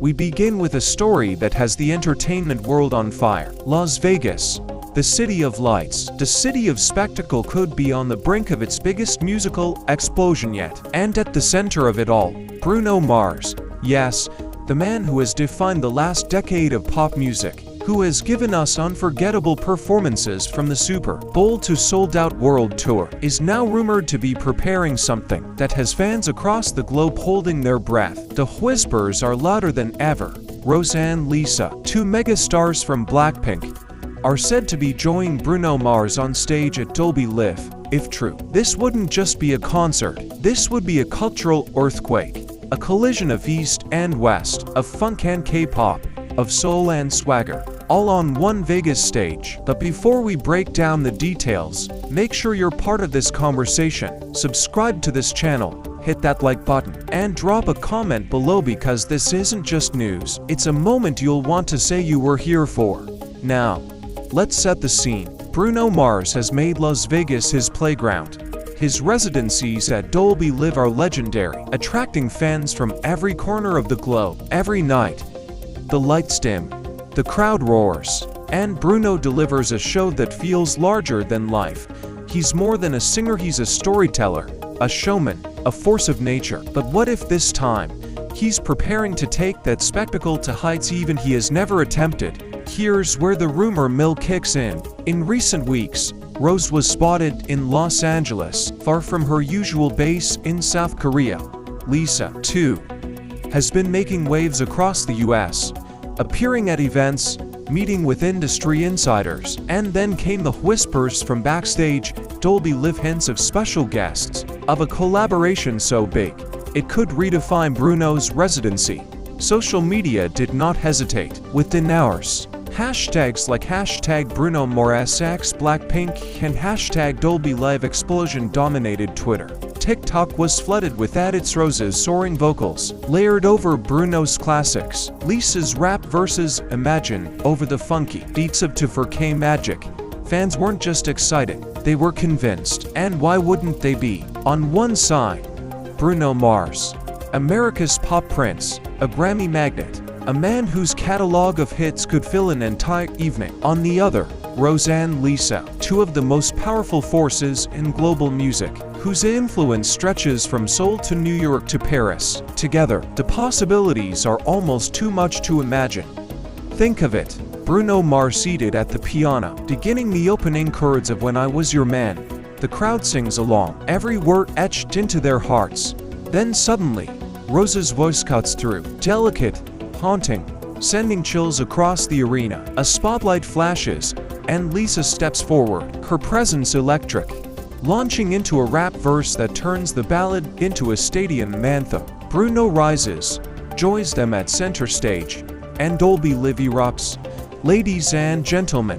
We begin with a story that has the entertainment world on fire. Las Vegas, the city of lights, the city of spectacle, could be on the brink of its biggest musical explosion yet. And at the center of it all, Bruno Mars. Yes, the man who has defined the last decade of pop music, who has given us unforgettable performances from the Super Bowl to sold-out world tour, is now rumored to be preparing something that has fans across the globe holding their breath. The whispers are louder than ever. Rosé Lisa, two megastars from BLACKPINK, are said to be joining Bruno Mars on stage at Dolby Live. If true, this wouldn't just be a concert, this would be a cultural earthquake, a collision of East and West, of funk and K-pop, of soul and swagger, all on one Vegas stage. But before we break down the details, make sure you're part of this conversation. Subscribe to this channel, hit that like button, and drop a comment below, because this isn't just news, it's a moment you'll want to say you were here for. Now, let's set the scene. Bruno Mars has made Las Vegas his playground. His residencies at Dolby Live are legendary, attracting fans from every corner of the globe. Every night, the lights dim, the crowd roars, and Bruno delivers a show that feels larger than life. He's more than a singer, he's a storyteller, a showman, a force of nature. But what if this time, he's preparing to take that spectacle to heights even he has never attempted? Here's where the rumor mill kicks in. In recent weeks, Rose was spotted in Los Angeles, far from her usual base in South Korea. Lisa, too, has been making waves across the US, appearing at events, meeting with industry insiders, and then came the whispers from backstage. Dolby Live hints of special guests, of a collaboration so big it could redefine Bruno's residency. Social media did not hesitate. Within hours, hashtags like #BrunoMarsXBlackPink and #Dolby Live explosion dominated Twitter. TikTok was flooded with edits, Rose's soaring vocals, layered over Bruno's classics, Lisa's rap verses Imagine over the funky beats of To For K Magic. Fans weren't just excited, they were convinced. And why wouldn't they be? On one side, Bruno Mars, America's pop prince, a Grammy magnet, a man whose catalog of hits could fill an entire evening. On the other, Rosé Lisa, two of the most powerful forces in global music, whose influence stretches from Seoul to New York to Paris. Together, the possibilities are almost too much to imagine. Think of it, Bruno Mars seated at the piano, beginning the opening chords of When I Was Your Man. The crowd sings along, every word etched into their hearts. Then suddenly, Rose's voice cuts through, delicate, haunting, sending chills across the arena. A spotlight flashes, and Lisa steps forward, her presence electric, launching into a rap verse that turns the ballad into a stadium anthem. Bruno rises, joins them at center stage, and Dolby Live erupts. Ladies and gentlemen,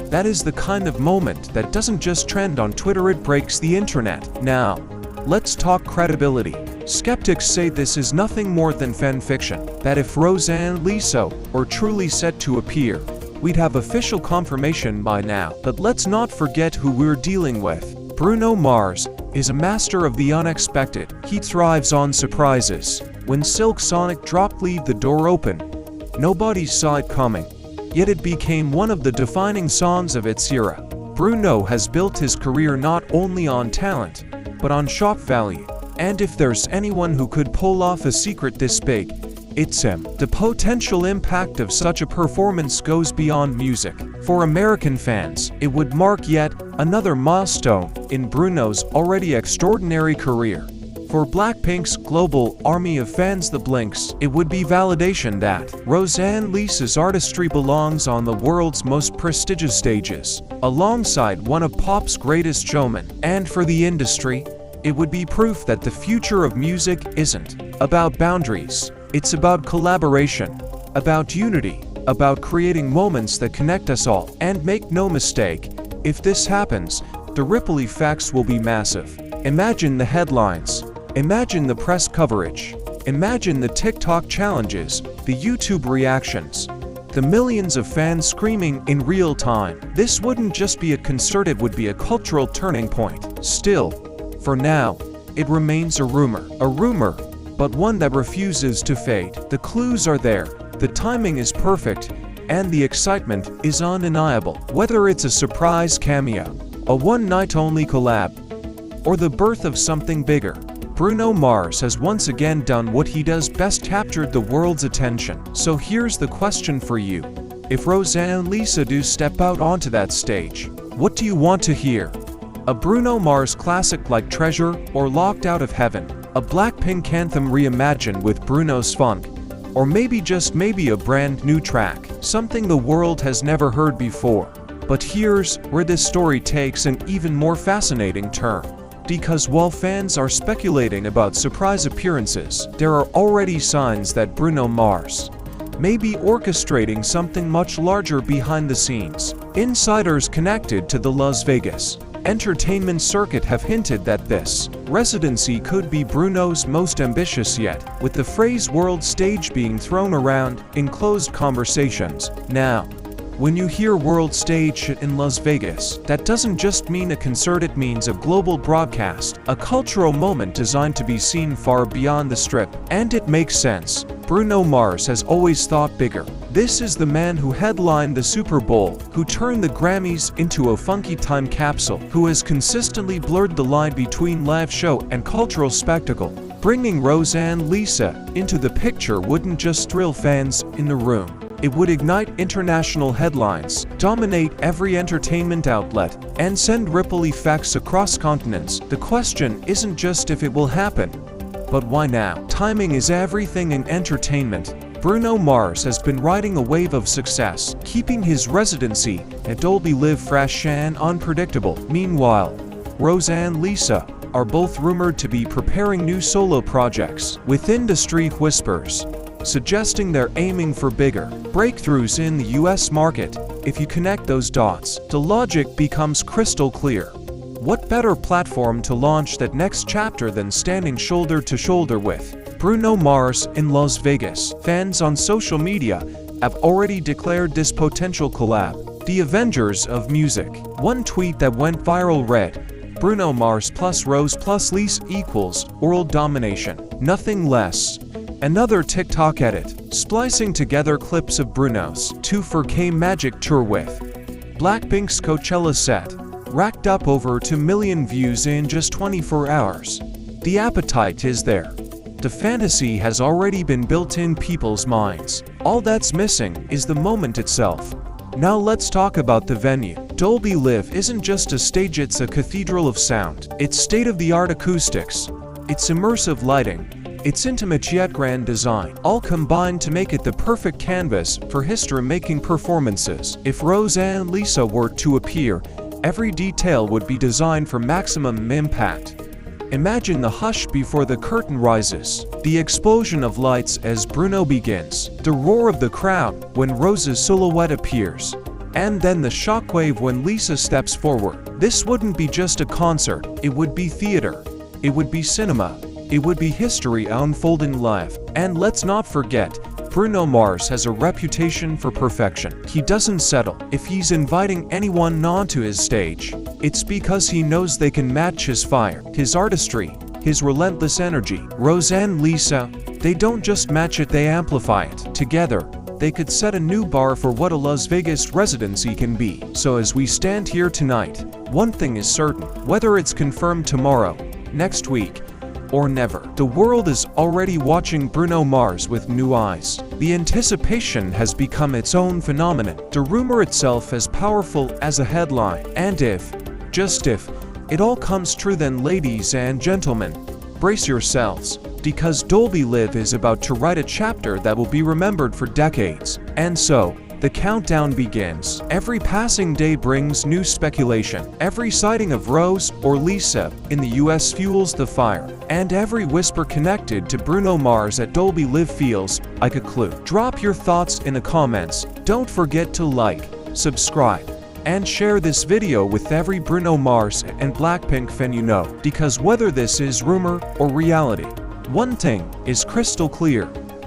that is the kind of moment that doesn't just trend on Twitter, it breaks the internet. Now, let's talk credibility. Skeptics say this is nothing more than fan fiction, that if Rosé Lisa were truly set to appear, we'd have official confirmation by now. But let's not forget who we're dealing with. Bruno Mars is a master of the unexpected. He thrives on surprises. When Silk Sonic dropped Leave the Door Open, nobody saw it coming, yet it became one of the defining songs of its era. Bruno has built his career not only on talent, but on shock value. And if there's anyone who could pull off a secret this big, it's him. The potential impact of such a performance goes beyond music. For American fans, it would mark yet another milestone in Bruno's already extraordinary career. For BLACKPINK's global army of fans, the Blinks, it would be validation that Rosé Lisa's artistry belongs on the world's most prestigious stages, alongside one of pop's greatest showmen. And for the industry, it would be proof that the future of music isn't about boundaries. It's about collaboration, about unity, about creating moments that connect us all. And make no mistake, if this happens, the ripple effects will be massive. Imagine the headlines, imagine the press coverage, imagine the TikTok challenges, the YouTube reactions, the millions of fans screaming in real time. This wouldn't just be a concert, it would be a cultural turning point. Still, for now, it remains a rumor but one that refuses to fade. The clues are there, the timing is perfect, and the excitement is undeniable. Whether it's a surprise cameo, a one-night-only collab, or the birth of something bigger, Bruno Mars has once again done what he does best: captured the world's attention. So here's the question for you. If Rosé Lisa do step out onto that stage, what do you want to hear? A Bruno Mars classic like Treasure or Locked Out of Heaven? A BLACKPINK anthem reimagined with Bruno's funk? Or maybe, just maybe, a brand new track, something the world has never heard before? But here's where this story takes an even more fascinating turn. Because while fans are speculating about surprise appearances, there are already signs that Bruno Mars may be orchestrating something much larger behind the scenes. Insiders connected to the Las Vegas entertainment circuit have hinted that this residency could be Bruno's most ambitious yet, with the phrase world stage being thrown around in closed conversations. Now, when you hear world stage in Las Vegas, that doesn't just mean a concert, it means a global broadcast, a cultural moment designed to be seen far beyond the Strip. And it makes sense. Bruno Mars has always thought bigger. This is the man who headlined the Super Bowl, who turned the Grammys into a funky time capsule, who has consistently blurred the line between live show and cultural spectacle. Bringing Rosé Lisa into the picture wouldn't just thrill fans in the room. It would ignite international headlines, dominate every entertainment outlet, and send ripple effects across continents. The question isn't just if it will happen, but why now? Timing is everything in entertainment. Bruno Mars has been riding a wave of success, keeping his residency at Dolby Live fresh and unpredictable. Meanwhile, Rosé Lisa are both rumored to be preparing new solo projects, with industry whispers suggesting they're aiming for bigger breakthroughs in the US market. If you connect those dots, the logic becomes crystal clear. What better platform to launch that next chapter than standing shoulder to shoulder with Bruno Mars in Las Vegas? Fans on social media have already declared this potential collab the Avengers of music. One tweet that went viral read, "Bruno Mars plus Rose plus Lisa equals world domination. Nothing less." Another TikTok edit, splicing together clips of Bruno's 2-for-K Magic Tour with BLACKPINK's Coachella set, racked up over 2 million views in just 24 hours. The appetite is there. The fantasy has already been built in people's minds. All that's missing is the moment itself. Now let's talk about the venue. Dolby Live isn't just a stage, it's a cathedral of sound. It's state-of-the-art acoustics, it's immersive lighting, it's intimate yet grand design, all combined to make it the perfect canvas for history-making performances. If Rosé Lisa were to appear, every detail would be designed for maximum impact. Imagine the hush before the curtain rises, the explosion of lights as Bruno begins, the roar of the crowd when Rose's silhouette appears, and then the shockwave when Lisa steps forward. This wouldn't be just a concert, it would be theater, it would be cinema, it would be history unfolding live. And let's not forget, Bruno Mars has a reputation for perfection. He doesn't settle. If he's inviting anyone onto his stage, it's because he knows they can match his fire, his artistry, his relentless energy. Rosé Lisa, they don't just match it, they amplify it. Together, they could set a new bar for what a Las Vegas residency can be. So as we stand here tonight, one thing is certain: whether it's confirmed tomorrow, next week, or never, the world is already watching Bruno Mars with new eyes. The anticipation has become its own phenomenon, the rumor itself as powerful as a headline. And if, just if, it all comes true, then ladies and gentlemen, brace yourselves, because Dolby Live is about to write a chapter that will be remembered for decades. And so, the countdown begins. Every passing day brings new speculation. Every sighting of Rose or Lisa in the US fuels the fire. And every whisper connected to Bruno Mars at Dolby Live feels like a clue. Drop your thoughts in the comments. Don't forget to like, subscribe, and share this video with every Bruno Mars and BLACKPINK fan you know. Because whether this is rumor or reality, one thing is crystal clear: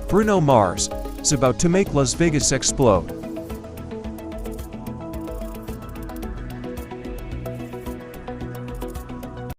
Bruno Mars is about to make Las Vegas explode.